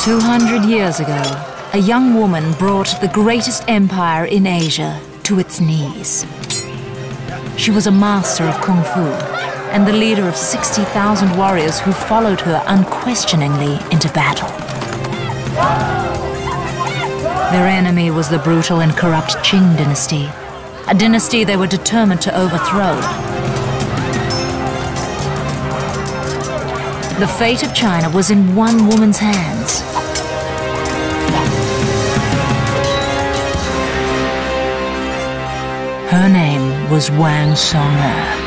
200 years ago, a young woman brought the greatest empire in Asia to its knees. She was a master of Kung Fu and the leader of 60,000 warriors who followed her unquestioningly into battle. Their enemy was the brutal and corrupt Qing dynasty, a dynasty they were determined to overthrow. The fate of China was in one woman's hands. Her name was Wang Song-er.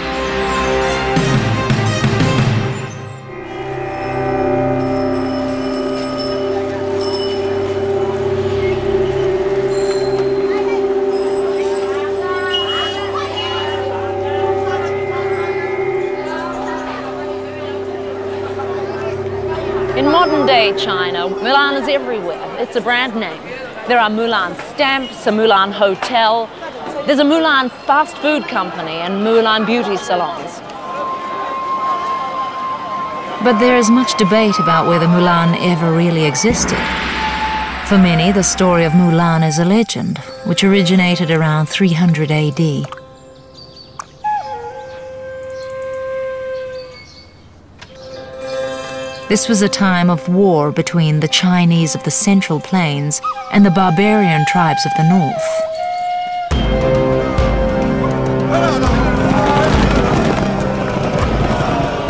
In modern-day China, Mulan is everywhere. It's a brand name. There are Mulan stamps, a Mulan hotel. There's a Mulan fast food company and Mulan beauty salons. But there is much debate about whether Mulan ever really existed. For many, the story of Mulan is a legend, which originated around 300 AD. This was a time of war between the Chinese of the Central Plains and the barbarian tribes of the north.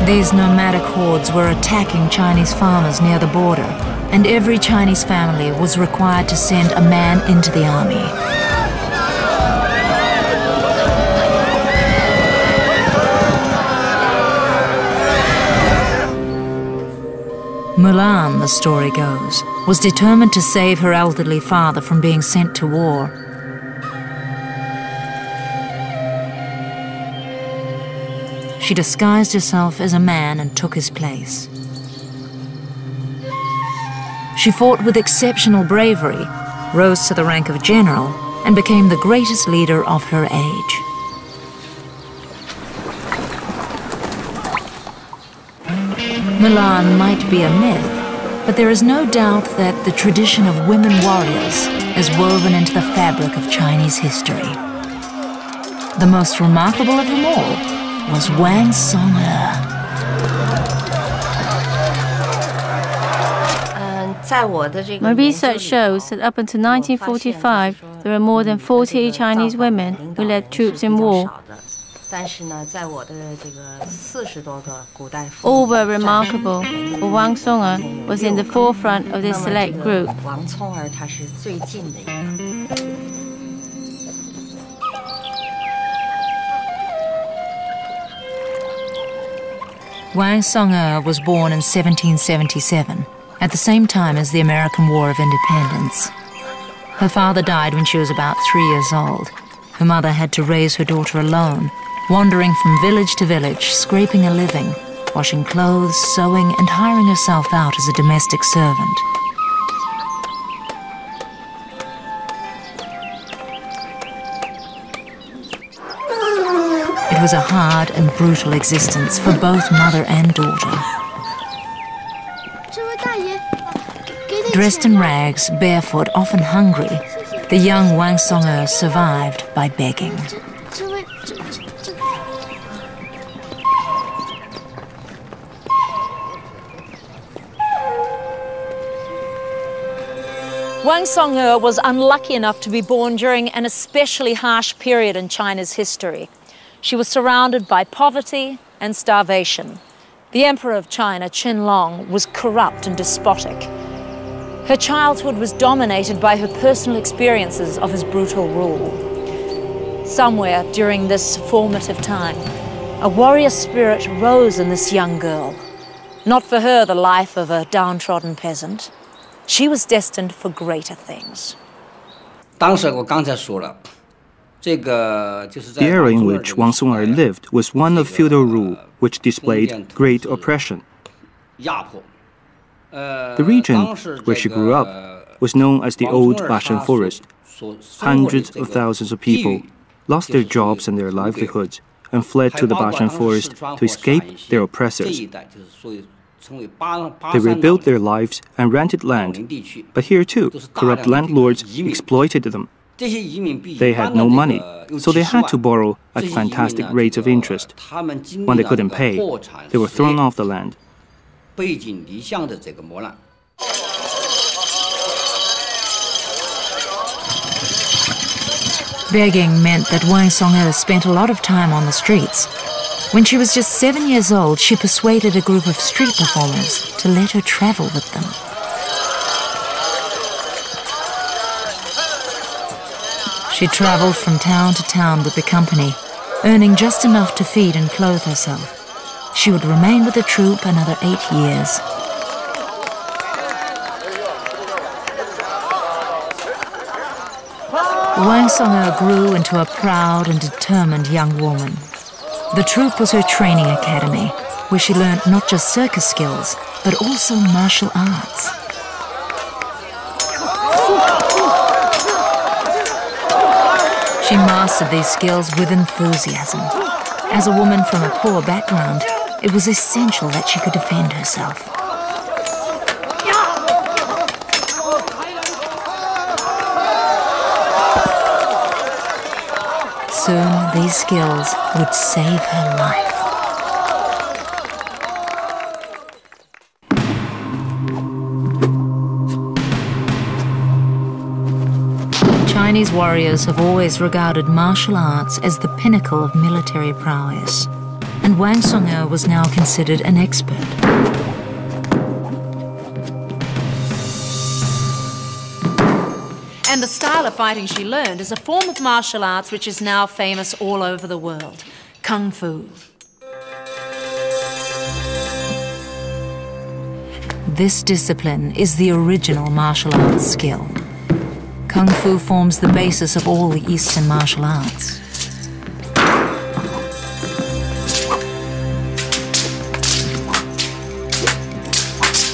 These nomadic hordes were attacking Chinese farmers near the border, and every Chinese family was required to send a man into the army. Mulan, the story goes, was determined to save her elderly father from being sent to war. She disguised herself as a man and took his place. She fought with exceptional bravery, rose to the rank of general, and became the greatest leader of her age. Mulan might be a myth, but there is no doubt that the tradition of women warriors is woven into the fabric of Chinese history. The most remarkable of them all was Wang Song-er. My research shows that up until 1945, there were more than 40 Chinese women who led troops in war. All were remarkable, but Wang Song-er was in the forefront of this select group. Wang Song-er was born in 1777, at the same time as the American War of Independence. Her father died when she was about 3 years old. Her mother had to raise her daughter alone, wandering from village to village, scraping a living, washing clothes, sewing, and hiring herself out as a domestic servant. It was a hard and brutal existence for both mother and daughter. Dressed in rags, barefoot, often hungry, the young Wang Song-er survived by begging. Wang Song-er was unlucky enough to be born during an especially harsh period in China's history. She was surrounded by poverty and starvation. The Emperor of China, Qianlong, was corrupt and despotic. Her childhood was dominated by her personal experiences of his brutal rule. Somewhere during this formative time, a warrior spirit rose in this young girl. Not for her the life of a downtrodden peasant. She was destined for greater things. The era in which Wang Song-er lived was one of feudal rule, which displayed great oppression. The region where she grew up was known as the Old Bashan Forest. Hundreds of thousands of people lost their jobs and their livelihoods and fled to the Bashan Forest to escape their oppressors. They rebuilt their lives and rented land, but here too, corrupt landlords exploited them. They had no money, so they had to borrow at fantastic rates of interest. When they couldn't pay, they were thrown off the land. Begging meant that Wang Song-er spent a lot of time on the streets. When she was just 7 years old, she persuaded a group of street performers to let her travel with them. She traveled from town to town with the company, earning just enough to feed and clothe herself. She would remain with the troupe another 8 years. Wang Song-er grew into a proud and determined young woman. The troupe was her training academy, where she learned not just circus skills, but also martial arts. She mastered these skills with enthusiasm. As a woman from a poor background, it was essential that she could defend herself. Soon, these skills would save her life. Chinese warriors have always regarded martial arts as the pinnacle of military prowess, and Wang Song-er was now considered an expert. And the style of fighting she learned is a form of martial arts which is now famous all over the world, Kung Fu. This discipline is the original martial arts skill. Kung Fu forms the basis of all the Eastern martial arts.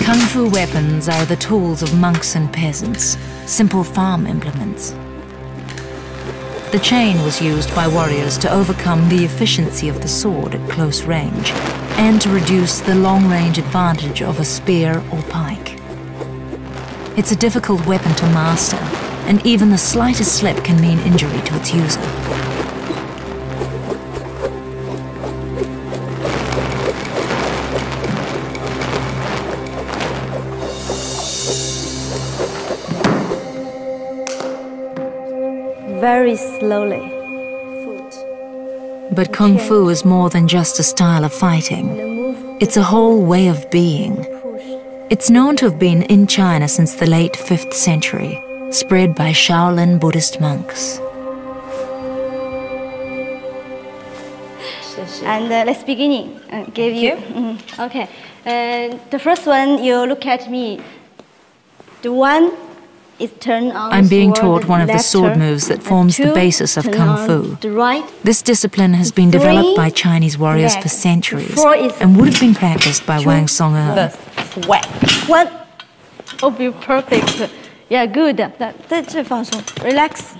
Kung Fu weapons are the tools of monks and peasants, simple farm implements. The chain was used by warriors to overcome the efficiency of the sword at close range and to reduce the long-range advantage of a spear or pike. It's a difficult weapon to master, and even the slightest slip can mean injury to its user. Very slowly. But Kung Fu is more than just a style of fighting. It's a whole way of being. It's known to have been in China since the late 5th century, spread by Shaolin Buddhist monks. And let's begin. Give you. Okay. The first one, you look at me. The one is turn on. I'm being taught one of the sword moves that forms the basis of Kung Fu. This discipline has been developed by Chinese warriors for centuries and would have been practiced by Wang Song-er. One. Oh, be perfect. Yeah, good. Relax.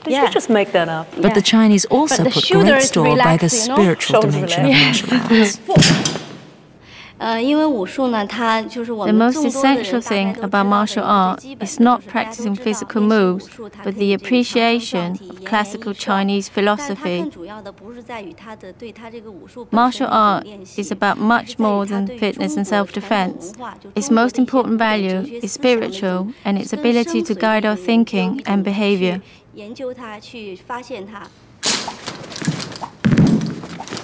Did you just make that up? But the Chinese also put great store by the spiritual dimension of martial arts. The most essential thing about martial art is not practicing physical moves, but the appreciation of classical Chinese philosophy. Martial art is about much more than fitness and self-defense. Its most important value is spiritual and its ability to guide our thinking and behavior.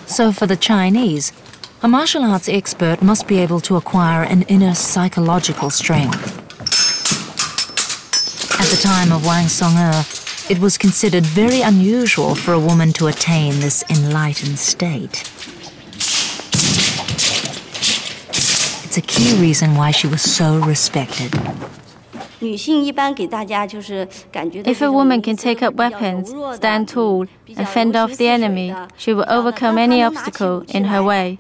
So for the Chinese, a martial arts expert must be able to acquire an inner psychological strength. At the time of Wang Song-er, it was considered very unusual for a woman to attain this enlightened state. It's a key reason why she was so respected. If a woman can take up weapons, stand tall, and fend off the enemy, she will overcome any obstacle in her way.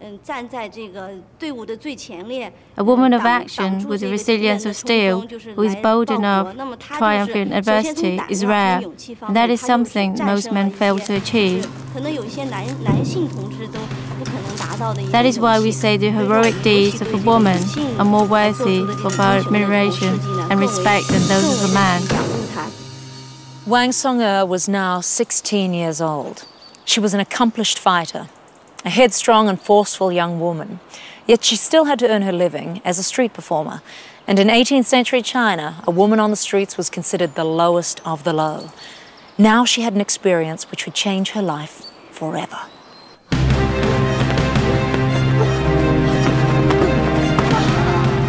A woman of action with the resilience of steel, who is bold enough to triumph in adversity, is rare, and that is something most men fail to achieve. That is why we say the heroic deeds of a woman are more worthy of our admiration and respect than those of a man. Wang Song-er was now 16 years old. She was an accomplished fighter, a headstrong and forceful young woman. Yet she still had to earn her living as a street performer. And in 18th century China, a woman on the streets was considered the lowest of the low. Now she had an experience which would change her life forever.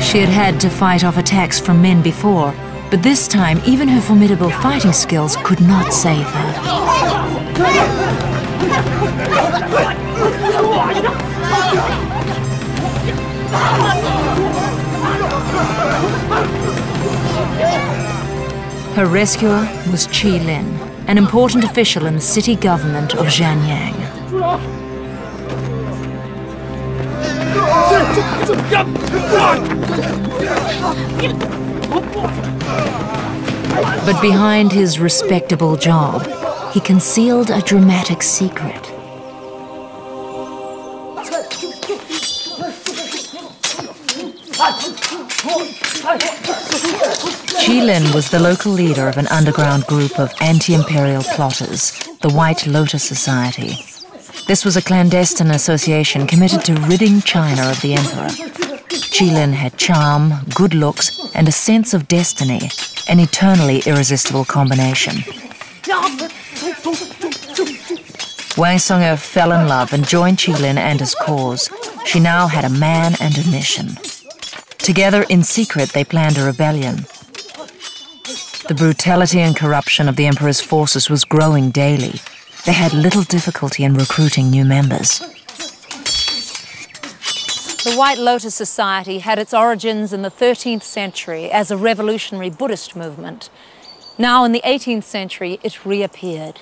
She had had to fight off attacks from men before, but this time even her formidable fighting skills could not save her. Her rescuer was Qi Lin, an important official in the city government of Zhanyang. But behind his respectable job, he concealed a dramatic secret. Qi Lin was the local leader of an underground group of anti-imperial plotters, the White Lotus Society. This was a clandestine association committed to ridding China of the emperor. Qi Lin had charm, good looks, and a sense of destiny, an eternally irresistible combination. Wang Song-er fell in love and joined Qi Lin and his cause. She now had a man and a mission. Together, in secret, they planned a rebellion. The brutality and corruption of the emperor's forces was growing daily. They had little difficulty in recruiting new members. The White Lotus Society had its origins in the 13th century as a revolutionary Buddhist movement. Now, in the 18th century, it reappeared.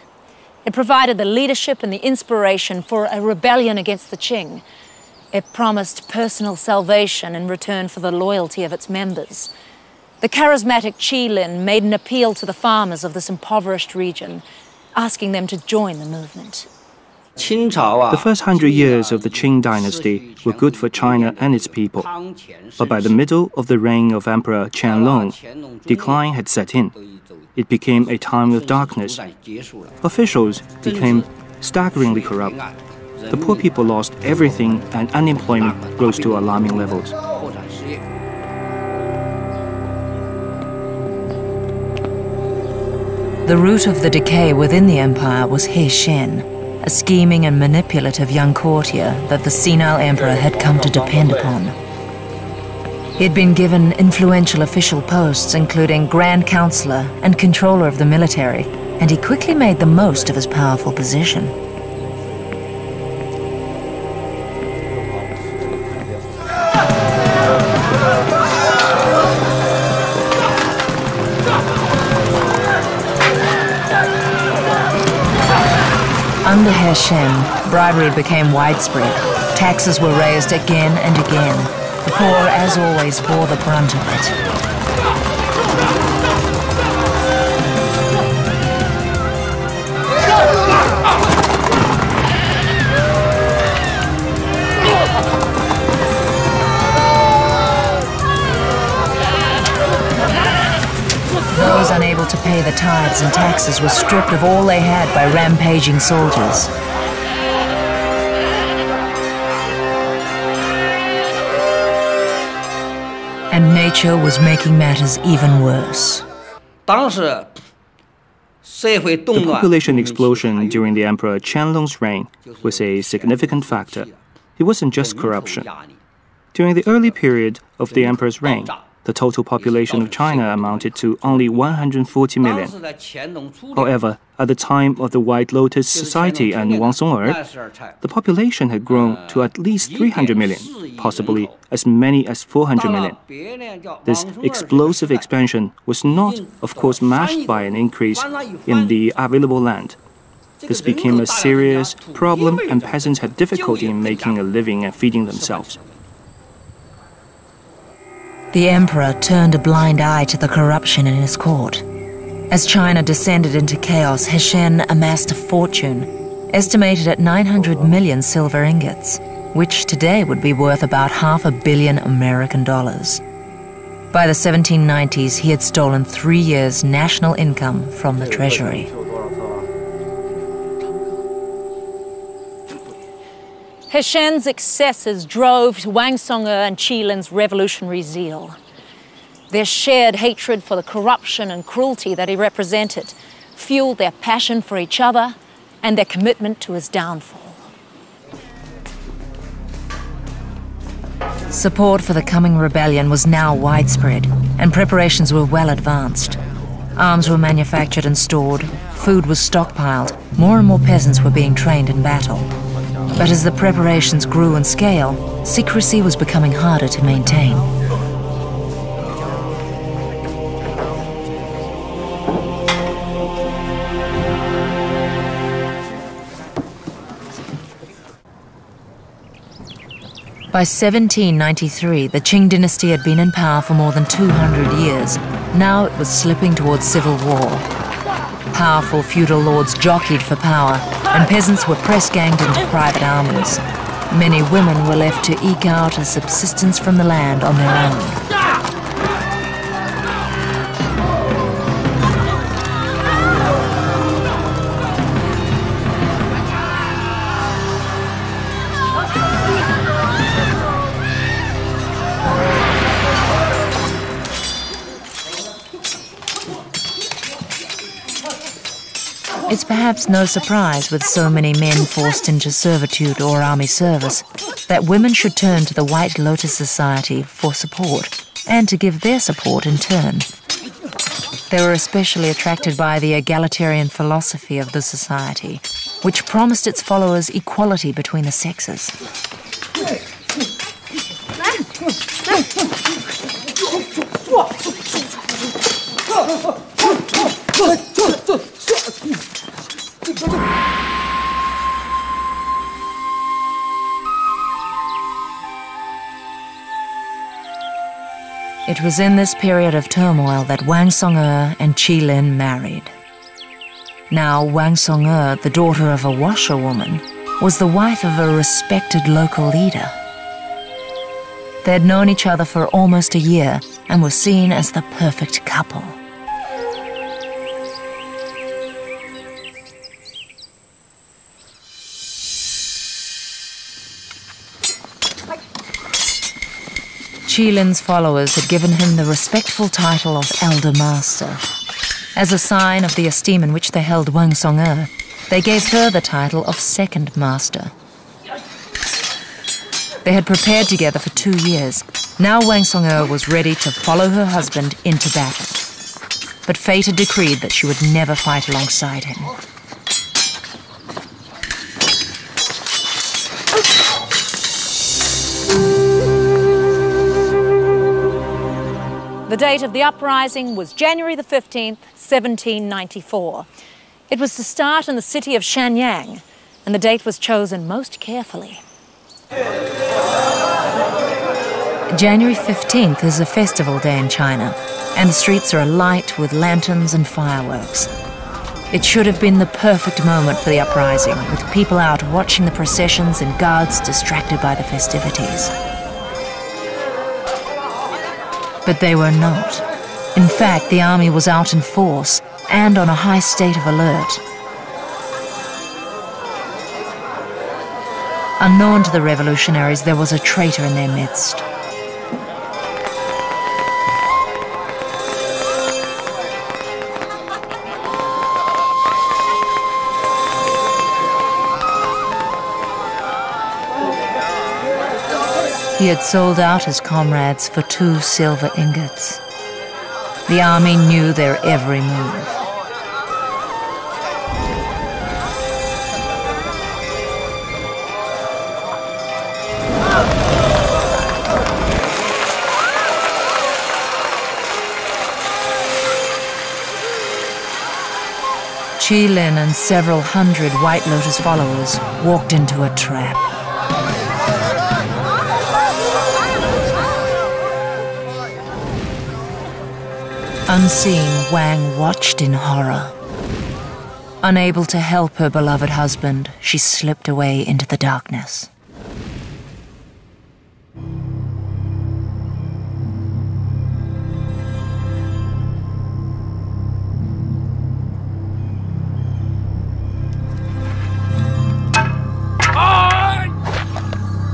It provided the leadership and the inspiration for a rebellion against the Qing. It promised personal salvation in return for the loyalty of its members. The charismatic Qi Lin made an appeal to the farmers of this impoverished region, asking them to join the movement. The first 100 years of the Qing dynasty were good for China and its people. But by the middle of the reign of Emperor Qianlong, decline had set in. It became a time of darkness. Officials became staggeringly corrupt. The poor people lost everything and unemployment rose to alarming levels. The root of the decay within the empire was He Shen, a scheming and manipulative young courtier that the senile emperor had come to depend upon. He had been given influential official posts, including Grand Counselor and Controller of the military, and he quickly made the most of his powerful position. Under He Shen, bribery became widespread. Taxes were raised again and again. The poor, as always, bore the brunt of it. Those unable to pay the tithes and taxes were stripped of all they had by rampaging soldiers. And nature was making matters even worse. The population explosion during the Emperor Qianlong's reign was a significant factor. It wasn't just corruption. During the early period of the emperor's reign, the total population of China amounted to only 140 million. However, at the time of the White Lotus Society and Wang Song-er, the population had grown to at least 300 million, possibly as many as 400 million. This explosive expansion was not, of course, matched by an increase in the available land. This became a serious problem, and peasants had difficulty in making a living and feeding themselves. The emperor turned a blind eye to the corruption in his court. As China descended into chaos, He Shen amassed a fortune. estimated at 900 million silver ingots, which today would be worth about $500 million American dollars. By the 1790s, he had stolen 3 years' national income from the treasury. Heshen's excesses drove Wang Song'e and Qi Lin's revolutionary zeal. Their shared hatred for the corruption and cruelty that he represented fueled their passion for each other and their commitment to his downfall. Support for the coming rebellion was now widespread, and preparations were well advanced. Arms were manufactured and stored, food was stockpiled, more and more peasants were being trained in battle. But as the preparations grew in scale, secrecy was becoming harder to maintain. By 1793, the Qing dynasty had been in power for more than 200 years. Now it was slipping towards civil war. Powerful feudal lords jockeyed for power, and peasants were press-ganged into private armies. Many women were left to eke out a subsistence from the land on their own. It's perhaps no surprise, with so many men forced into servitude or army service, that women should turn to the White Lotus Society for support, and to give their support in turn. They were especially attracted by the egalitarian philosophy of the society, which promised its followers equality between the sexes. It was in this period of turmoil that Wang Song'e and Qi Lin married. Now, Wang Song'e, the daughter of a washerwoman, was the wife of a respected local leader. They had known each other for almost a year and were seen as the perfect couple. Qi Lin's followers had given him the respectful title of Elder Master. As a sign of the esteem in which they held Wang Song'e, they gave her the title of Second Master. They had prepared together for 2 years. Now Wang Song'e was ready to follow her husband into battle. But fate had decreed that she would never fight alongside him. The date of the uprising was January the 15th, 1794. It was to start in the city of Shenyang, and the date was chosen most carefully. January 15th is a festival day in China, and the streets are alight with lanterns and fireworks. It should have been the perfect moment for the uprising, with people out watching the processions and guards distracted by the festivities. But they were not. In fact, the army was out in force and on a high state of alert. Unknown to the revolutionaries, there was a traitor in their midst. He had sold out his comrades for 2 silver ingots. The army knew their every move. Qi Lin and several hundred White Lotus followers walked into a trap. Unseen, Wang watched in horror. Unable to help her beloved husband, she slipped away into the darkness.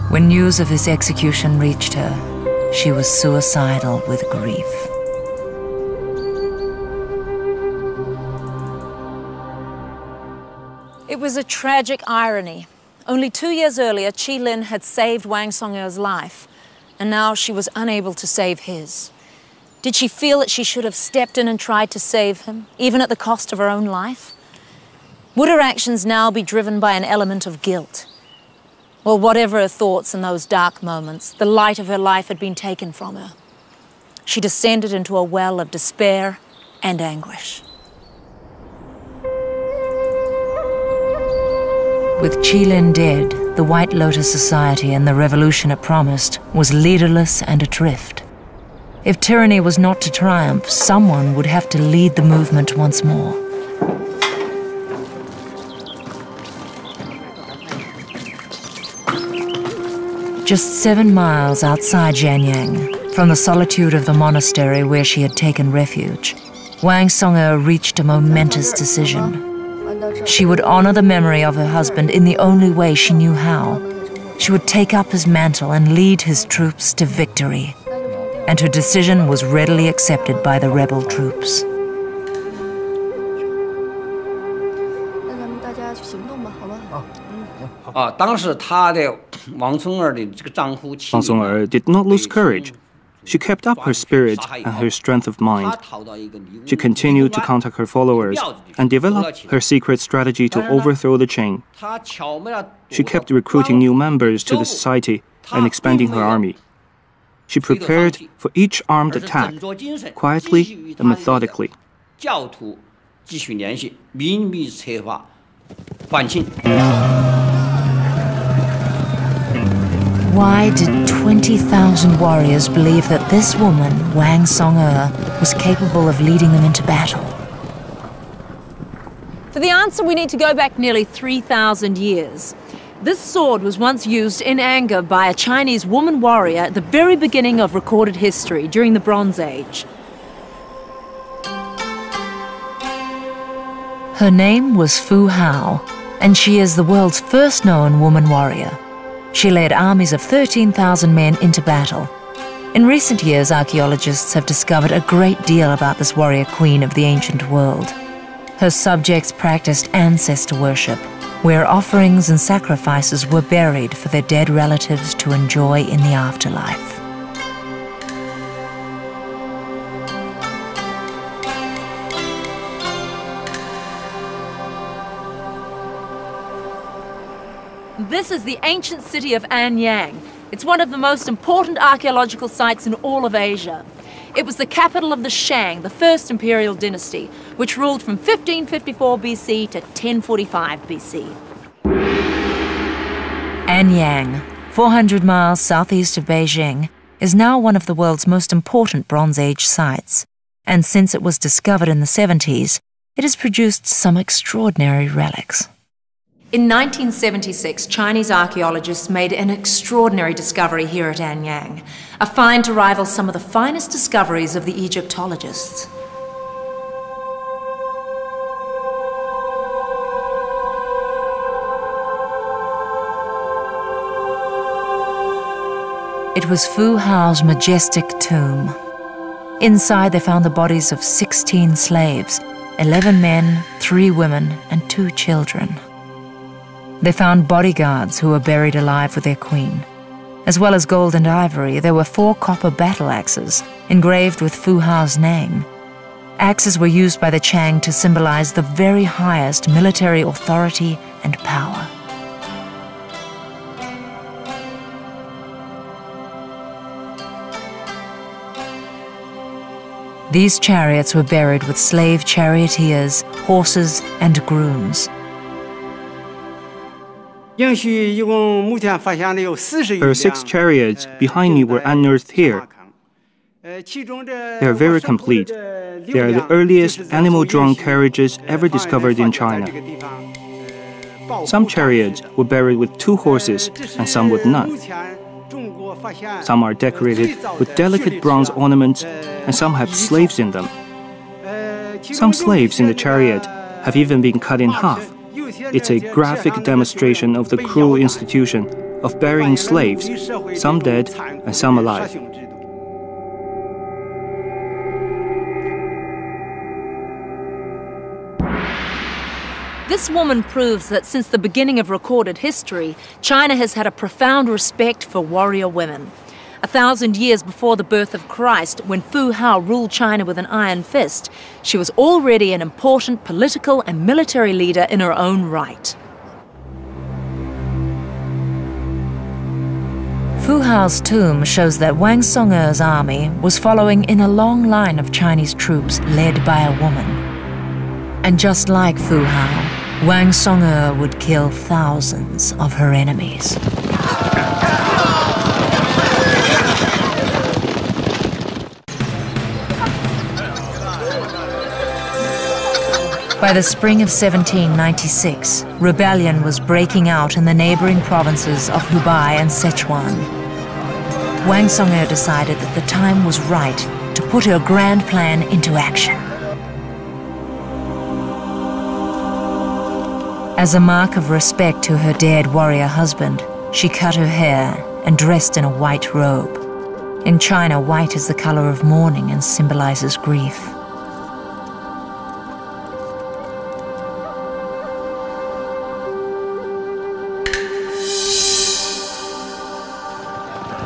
When news of his execution reached her, she was suicidal with grief. It was a tragic irony. Only 2 years earlier, Qi Lin had saved Wang Song'er's life, and now she was unable to save his. Did she feel that she should have stepped in and tried to save him, even at the cost of her own life? Would her actions now be driven by an element of guilt? Well, whatever her thoughts in those dark moments, the light of her life had been taken from her. She descended into a well of despair and anguish. With Qi Lin dead, the White Lotus Society and the revolution it promised was leaderless and adrift. If tyranny was not to triumph, someone would have to lead the movement once more. Just 7 miles outside Jianyang, from the solitude of the monastery where she had taken refuge, Wang Song'er reached a momentous decision. She would honor the memory of her husband in the only way she knew how. She would take up his mantle and lead his troops to victory. And her decision was readily accepted by the rebel troops. Wang Song'er did not lose courage. She kept up her spirit and her strength of mind. She continued to contact her followers and developed her secret strategy to overthrow the Qing. She kept recruiting new members to the society and expanding her army. She prepared for each armed attack, quietly and methodically. Why did 20,000 warriors believe that this woman, Wang Song'er, was capable of leading them into battle? For the answer, we need to go back nearly 3,000 years. This sword was once used in anger by a Chinese woman warrior at the very beginning of recorded history during the Bronze Age. Her name was Fu Hao, and she is the world's first known woman warrior. She led armies of 13,000 men into battle. In recent years, archaeologists have discovered a great deal about this warrior queen of the ancient world. Her subjects practiced ancestor worship, where offerings and sacrifices were buried for their dead relatives to enjoy in the afterlife. This is the ancient city of Anyang. It's one of the most important archaeological sites in all of Asia. It was the capital of the Shang, the first imperial dynasty, which ruled from 1554 BC to 1045 BC. Anyang, 400 miles southeast of Beijing, is now one of the world's most important Bronze Age sites. And since it was discovered in the 70s, it has produced some extraordinary relics. In 1976, Chinese archaeologists made an extraordinary discovery here at Anyang, a find to rival some of the finest discoveries of the Egyptologists. It was Fu Hao's majestic tomb. Inside they found the bodies of 16 slaves, 11 men, 3 women, and 2 children. They found bodyguards who were buried alive with their queen. As well as gold and ivory, there were 4 copper battle axes, engraved with Fu Hao's name. Axes were used by the Qing to symbolize the very highest military authority and power. These chariots were buried with slave charioteers, horses, and grooms. Her 6 chariots behind me were unearthed here. They are very complete. They are the earliest animal-drawn carriages ever discovered in China. Some chariots were buried with 2 horses and some with none. Some are decorated with delicate bronze ornaments and some have slaves in them. Some slaves in the chariot have even been cut in half. It's a graphic demonstration of the cruel institution of burying slaves, some dead and some alive. This woman proves that since the beginning of recorded history, China has had a profound respect for warrior women. 1,000 years before the birth of Christ, when Fu Hao ruled China with an iron fist, she was already an important political and military leader in her own right. Fu Hao's tomb shows that Wang Song'e's army was following in a long line of Chinese troops led by a woman. And just like Fu Hao, Wang Song'e would kill thousands of her enemies. By the spring of 1796, rebellion was breaking out in the neighboring provinces of Hubei and Sichuan. Wang Song'e decided that the time was right to put her grand plan into action. As a mark of respect to her dead warrior husband, she cut her hair and dressed in a white robe. In China, white is the color of mourning and symbolizes grief.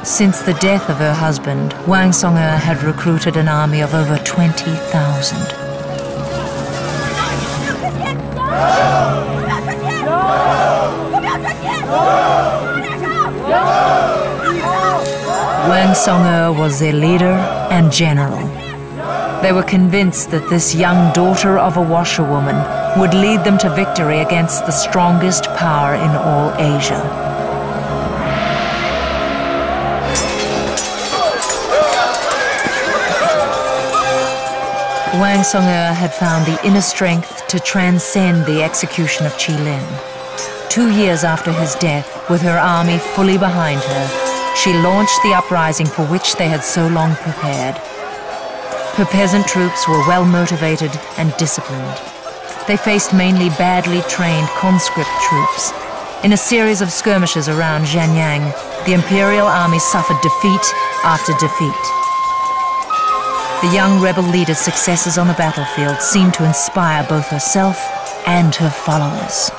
Since the death of her husband, Wang Song'e had recruited an army of over 20,000. Wang Song'e was their leader and general. They were convinced that this young daughter of a washerwoman would lead them to victory against the strongest power in all Asia. Wang Song'e had found the inner strength to transcend the execution of Qilin. 2 years after his death, with her army fully behind her, she launched the uprising for which they had so long prepared. Her peasant troops were well motivated and disciplined. They faced mainly badly trained conscript troops. In a series of skirmishes around Zhanyang, the imperial army suffered defeat after defeat. The young rebel leader's successes on the battlefield seemed to inspire both herself and her followers.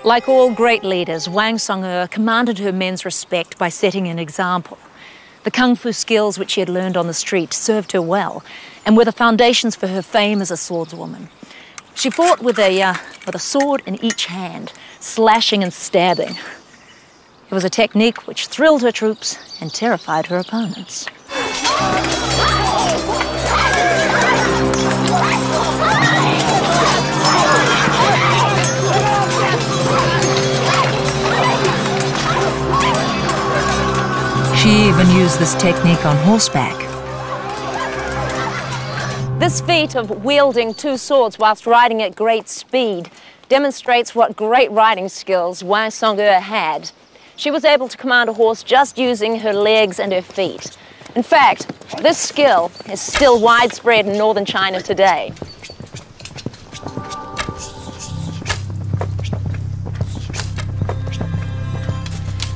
Like all great leaders, Wang Song'e commanded her men's respect by setting an example. The kung fu skills which she had learned on the street served her well and were the foundations for her fame as a swordswoman. She fought with a sword in each hand, slashing and stabbing. It was a technique which thrilled her troops and terrified her opponents. She even used this technique on horseback. This feat of wielding 2 swords whilst riding at great speed demonstrates what great riding skills Wang Song'e had. She was able to command a horse just using her legs and her feet. In fact, this skill is still widespread in northern China today.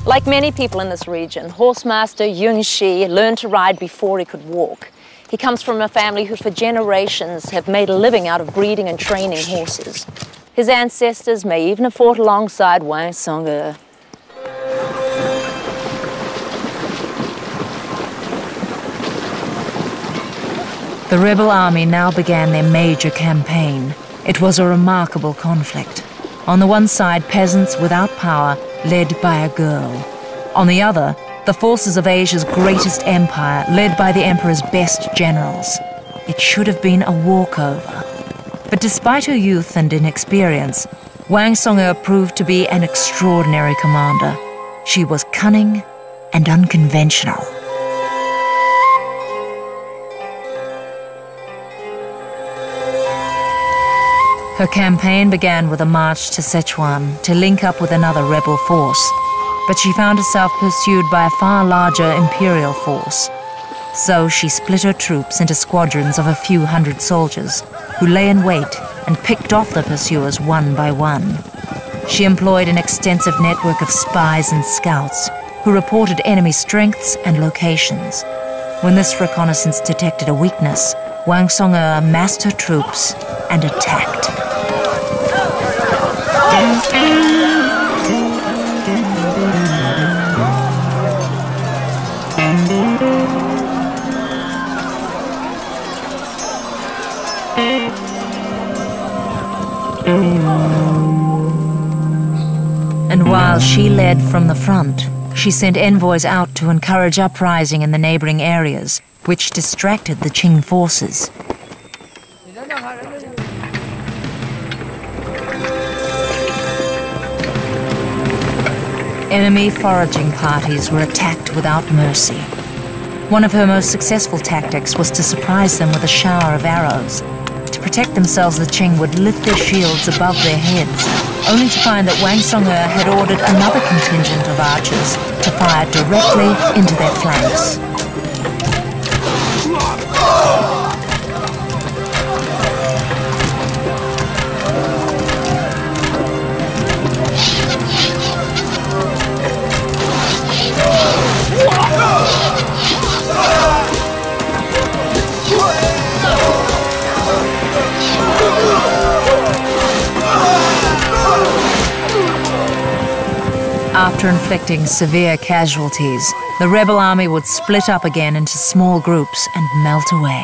Like many people in this region, horsemaster Yun Shi learned to ride before he could walk. He comes from a family who for generations have made a living out of breeding and training horses. His ancestors may even have fought alongside Wang Song'e. The rebel army now began their major campaign. It was a remarkable conflict. On the one side, peasants without power, led by a girl. On the other, the forces of Asia's greatest empire, led by the emperor's best generals. It should have been a walkover. But despite her youth and inexperience, Wang Song'e proved to be an extraordinary commander. She was cunning and unconventional. Her campaign began with a march to Sichuan to link up with another rebel force, but she found herself pursued by a far larger imperial force. So she split her troops into squadrons of a few hundred soldiers, who lay in wait and picked off the pursuers one by one. She employed an extensive network of spies and scouts, who reported enemy strengths and locations. When this reconnaissance detected a weakness, Wang Song'e massed her troops and attacked. And while she led from the front, she sent envoys out to encourage uprising in the neighboring areas, which distracted the Qing forces. Enemy foraging parties were attacked without mercy. One of her most successful tactics was to surprise them with a shower of arrows. To protect themselves, the Qing would lift their shields above their heads, only to find that Wang Song'e had ordered another contingent of archers to fire directly into their flanks. After inflicting severe casualties, the rebel army would split up again into small groups and melt away.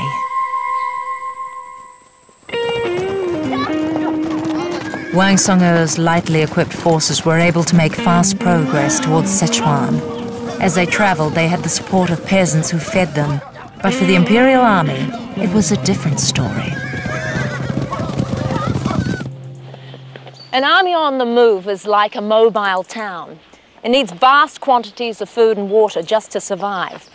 Wang Song'e's lightly equipped forces were able to make fast progress towards Sichuan. As they traveled, they had the support of peasants who fed them, but for the imperial army, it was a different story. An army on the move is like a mobile town. It needs vast quantities of food and water just to survive.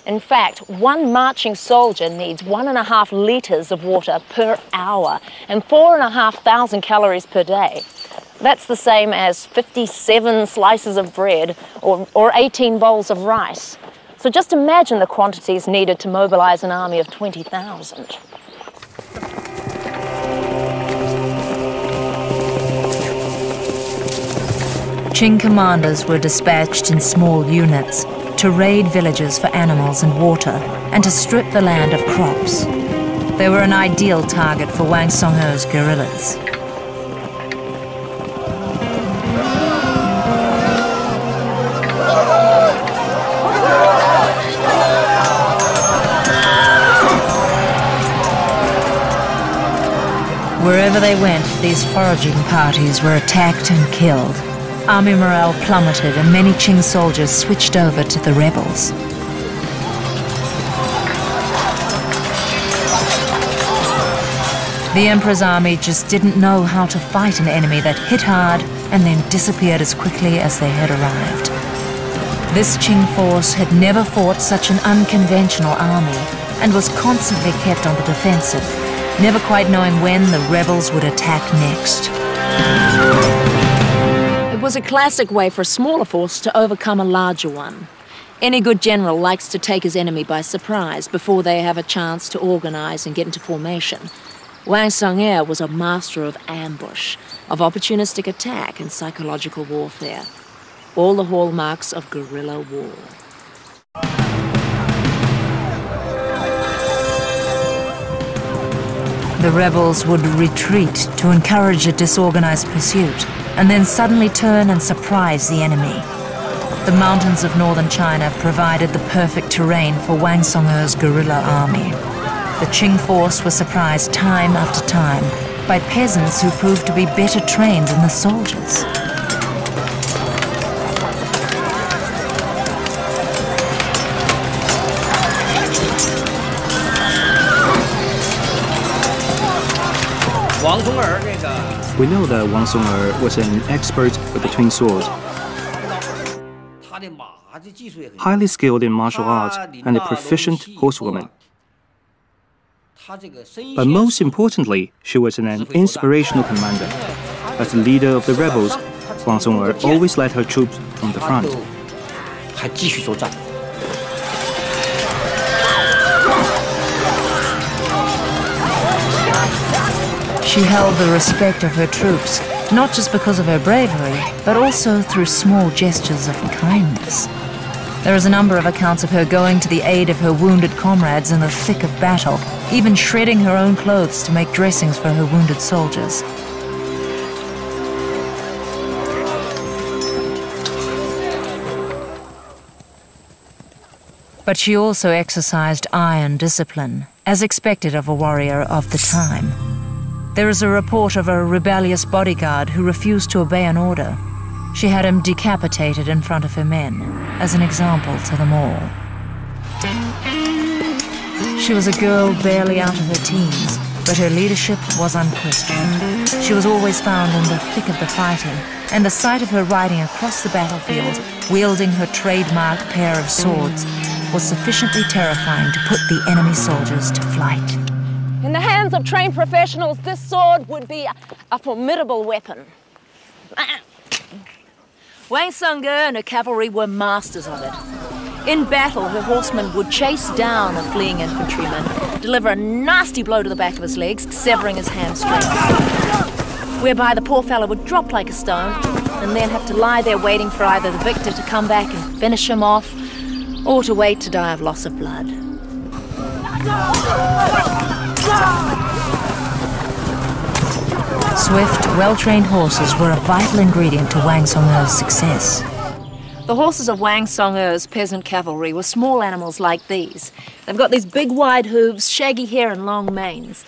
In fact, one marching soldier needs 1.5 liters of water per hour and 4,500 calories per day. That's the same as 57 slices of bread or 18 bowls of rice. So just imagine the quantities needed to mobilize an army of 20,000. Qing commanders were dispatched in small units to raid villages for animals and water and to strip the land of crops. They were an ideal target for Wang Song'e's guerrillas. Wherever they went, these foraging parties were attacked and killed. Army morale plummeted and many Qing soldiers switched over to the rebels. The emperor's army just didn't know how to fight an enemy that hit hard and then disappeared as quickly as they had arrived. This Qing force had never fought such an unconventional army and was constantly kept on the defensive, never quite knowing when the rebels would attack next. It was a classic way for a smaller force to overcome a larger one. Any good general likes to take his enemy by surprise before they have a chance to organize and get into formation. Wang Song'e was a master of ambush, of opportunistic attack and psychological warfare. All the hallmarks of guerrilla war. The rebels would retreat to encourage a disorganized pursuit, and then suddenly turn and surprise the enemy. The mountains of northern China provided the perfect terrain for Wang Song'e's guerrilla army. The Qing force was surprised time after time by peasants who proved to be better trained than the soldiers. We know that Wang Song'er was an expert with the twin swords, highly skilled in martial arts and a proficient horsewoman. But most importantly, she was an inspirational commander. As the leader of the rebels, Wang Song'er always led her troops from the front. She held the respect of her troops, not just because of her bravery, but also through small gestures of kindness. There is a number of accounts of her going to the aid of her wounded comrades in the thick of battle, even shredding her own clothes to make dressings for her wounded soldiers. But she also exercised iron discipline, as expected of a warrior of the time. There is a report of a rebellious bodyguard who refused to obey an order. She had him decapitated in front of her men, as an example to them all. She was a girl barely out of her teens, but her leadership was unquestioned. She was always found in the thick of the fighting, and the sight of her riding across the battlefield, wielding her trademark pair of swords, was sufficiently terrifying to put the enemy soldiers to flight. In the hands of trained professionals, this sword would be a formidable weapon. Wang Song'er and her cavalry were masters of it. In battle, her horsemen would chase down a fleeing infantryman, deliver a nasty blow to the back of his legs, severing his hamstrings, whereby the poor fellow would drop like a stone and then have to lie there waiting for either the victor to come back and finish him off, or to wait to die of loss of blood. Swift, well-trained horses were a vital ingredient to Wang Song'er's success. The horses of Wang Song'er's peasant cavalry were small animals like these. They've got these big wide hooves, shaggy hair and long manes.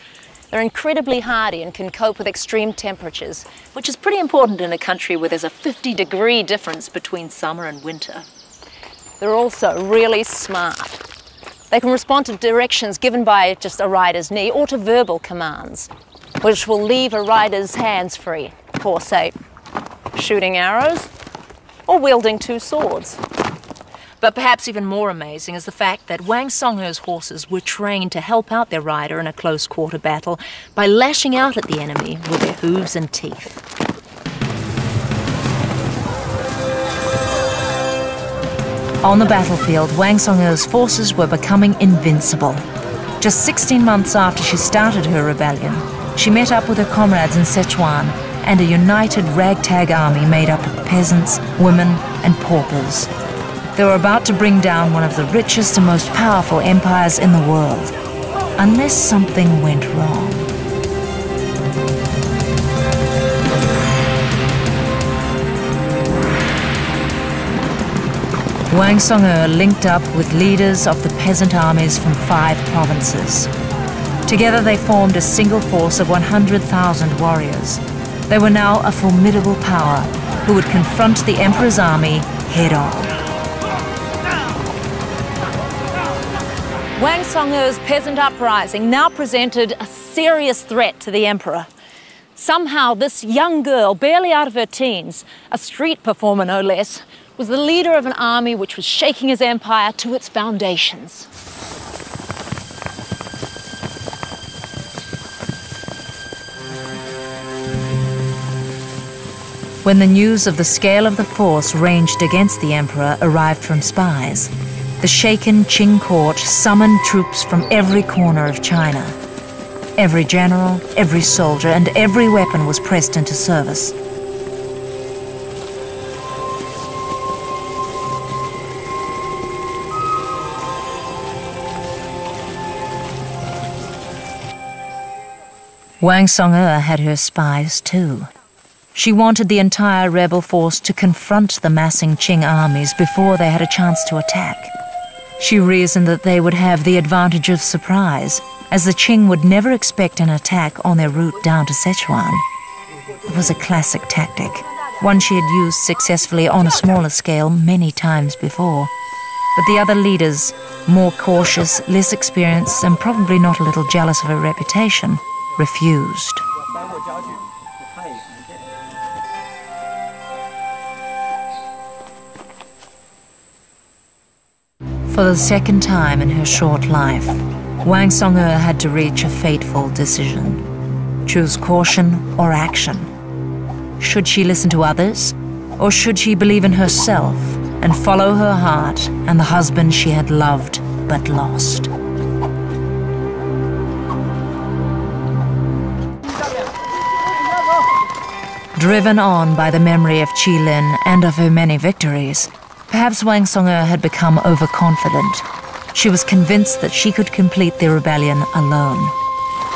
They're incredibly hardy and can cope with extreme temperatures, which is pretty important in a country where there's a 50-degree difference between summer and winter. They're also really smart. They can respond to directions given by just a rider's knee or to verbal commands, which will leave a rider's hands free for, say, shooting arrows or wielding two swords. But perhaps even more amazing is the fact that Wang Song'er's horses were trained to help out their rider in a close-quarter battle by lashing out at the enemy with their hooves and teeth. On the battlefield, Wang Song'er's forces were becoming invincible. Just 16 months after she started her rebellion, she met up with her comrades in Sichuan and a united ragtag army made up of peasants, women, and paupers. They were about to bring down one of the richest and most powerful empires in the world, unless something went wrong. Wang Song'er linked up with leaders of the peasant armies from 5 provinces. Together they formed a single force of 100,000 warriors. They were now a formidable power who would confront the emperor's army head-on. Wang Song'er's peasant uprising now presented a serious threat to the emperor. Somehow this young girl, barely out of her teens, a street performer no less, was the leader of an army which was shaking his empire to its foundations. When the news of the scale of the force ranged against the emperor arrived from spies, the shaken Qing court summoned troops from every corner of China. Every general, every soldier, and every weapon was pressed into service. Wang Song'er had her spies too. She wanted the entire rebel force to confront the massing Qing armies before they had a chance to attack. She reasoned that they would have the advantage of surprise, as the Qing would never expect an attack on their route down to Sichuan. It was a classic tactic, one she had used successfully on a smaller scale many times before. But the other leaders, more cautious, less experienced, and probably not a little jealous of her reputation, refused. For the second time in her short life, Wang Song had to reach a fateful decision. Choose caution or action. Should she listen to others, or should she believe in herself and follow her heart and the husband she had loved but lost? Driven on by the memory of Qilin and of her many victories, perhaps Wang Song had become overconfident. She was convinced that she could complete the rebellion alone.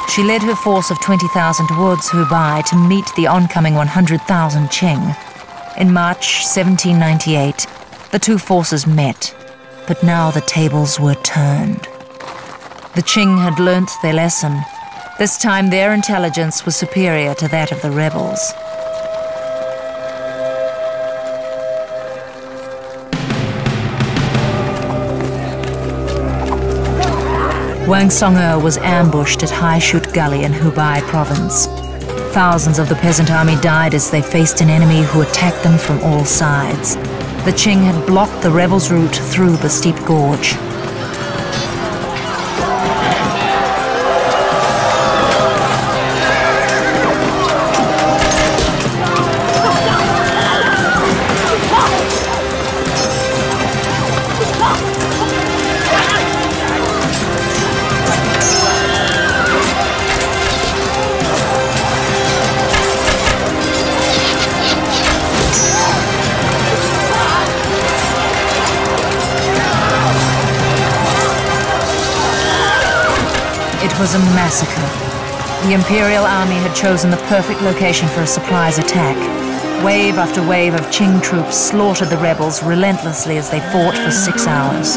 She led her force of 20,000 towards Hubei to meet the oncoming 100,000 Qing. In March 1798, the two forces met, but now the tables were turned. The Qing had learnt their lesson. This time their intelligence was superior to that of the rebels. Wang Song was ambushed at Hai Shut Gully in Hubei province. Thousands of the peasant army died as they faced an enemy who attacked them from all sides. The Qing had blocked the rebels' route through the steep gorge. It was a massacre. The Imperial Army had chosen the perfect location for a surprise attack. Wave after wave of Qing troops slaughtered the rebels relentlessly as they fought for 6 hours.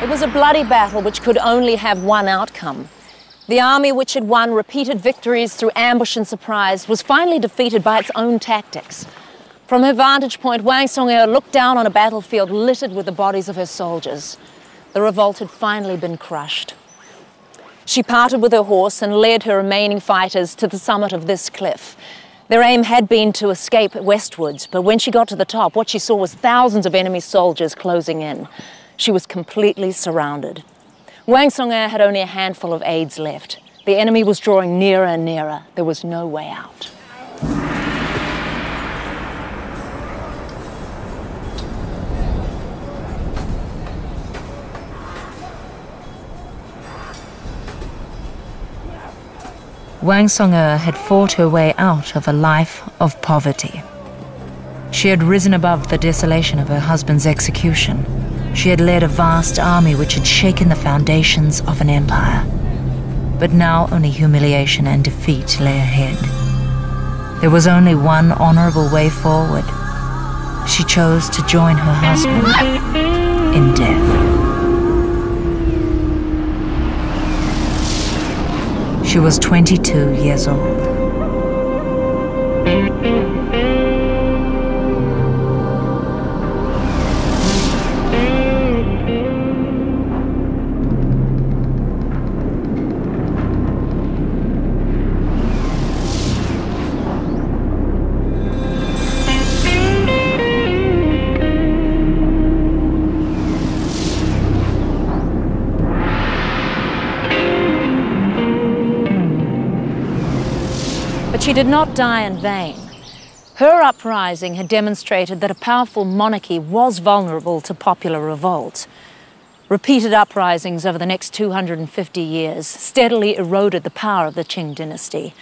It was a bloody battle which could only have one outcome. The army, which had won repeated victories through ambush and surprise, was finally defeated by its own tactics. From her vantage point, Wang Song looked down on a battlefield littered with the bodies of her soldiers. The revolt had finally been crushed. She parted with her horse and led her remaining fighters to the summit of this cliff. Their aim had been to escape westwards, but when she got to the top, what she saw was thousands of enemy soldiers closing in. She was completely surrounded. Wang Song had only a handful of aides left. The enemy was drawing nearer and nearer. There was no way out. Wang Song had fought her way out of a life of poverty. She had risen above the desolation of her husband's execution. She had led a vast army which had shaken the foundations of an empire. But now only humiliation and defeat lay ahead. There was only one honorable way forward. She chose to join her husband in death. She was 22 years old. But she did not die in vain. Her uprising had demonstrated that a powerful monarchy was vulnerable to popular revolt. Repeated uprisings over the next 250 years steadily eroded the power of the Qing dynasty.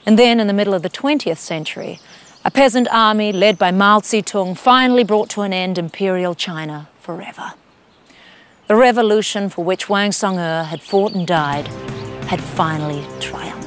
And then, in the middle of the 20th century, a peasant army led by Mao Zedong finally brought to an end imperial China forever. The revolution for which Wang Song had fought and died had finally triumphed.